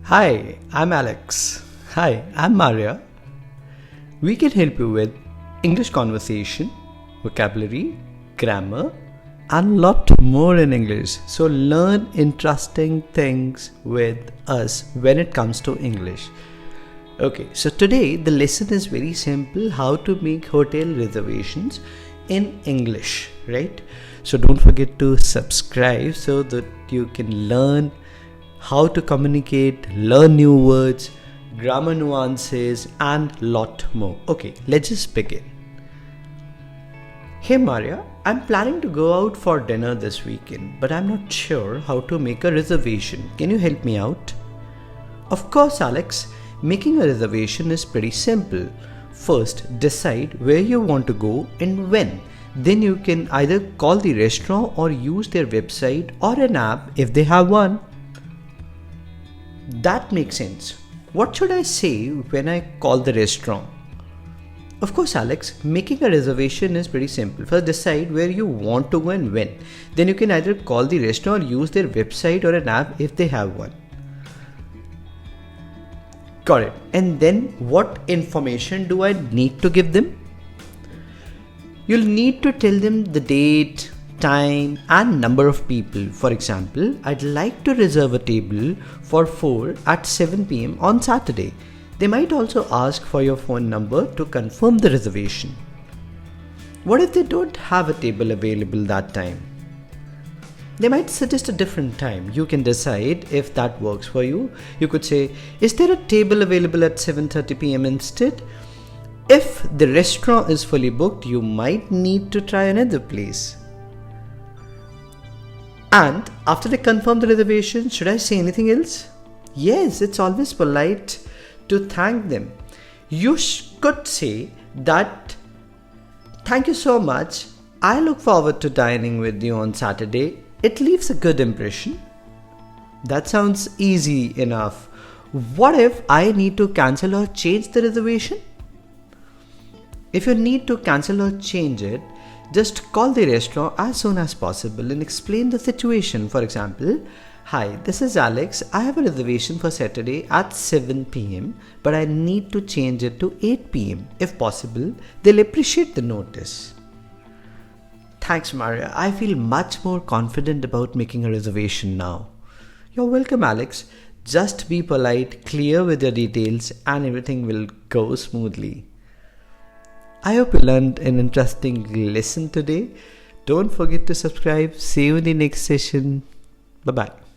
Hi, I'm Alex. Hi, I'm Maria. We can help you with English conversation, vocabulary, grammar, and lot more in English. So learn interesting things with us when it comes to English. Okay, so today the lesson is very simple: how to make hotel reservations in English, right? So don't forget to subscribe so that you can learn how to communicate, learn new words, grammar nuances, and lot more. Okay, let's just begin. Hey Maria, I'm planning to go out for dinner this weekend, but I'm not sure how to make a reservation. Can you help me out? Of course, Alex. Making a reservation is pretty simple. First, decide where you want to go and when. Then you can either call the restaurant or use their website or an app if they have one. That makes sense. What should I say when I call the restaurant? Of course, Alex, making a reservation is pretty simple. First, decide where you want to go and when. Then you can either call the restaurant or use their website or an app if they have one. Got it. And then what information do I need to give them? You'll need to tell them the date, time, and number of people. For example, I'd like to reserve a table for 4 at 7 p.m. on Saturday. They might also ask for your phone number to confirm the reservation. What if they don't have a table available that time? They might suggest a different time. You can decide if that works for you. You could say, is there a table available at 7:30 p.m. instead? If the restaurant is fully booked, you might need to try another place. And after they confirm the reservation, should I say anything else? Yes, it's always polite to thank them. You could say that, thank you so much. I look forward to dining with you on Saturday. It leaves a good impression. That sounds easy enough. What if I need to cancel or change the reservation? If you need to cancel or change it, just call the restaurant as soon as possible and explain the situation. For example, hi, this is Alex. I have a reservation for Saturday at 7 p.m. but I need to change it to 8 p.m. If possible, they'll appreciate the notice. Thanks, Maria. I feel much more confident about making a reservation now. You're welcome, Alex. Just be polite, clear with your details, and everything will go smoothly. I hope you learned an interesting lesson today. Don't forget to subscribe. See you in the next session. Bye-bye.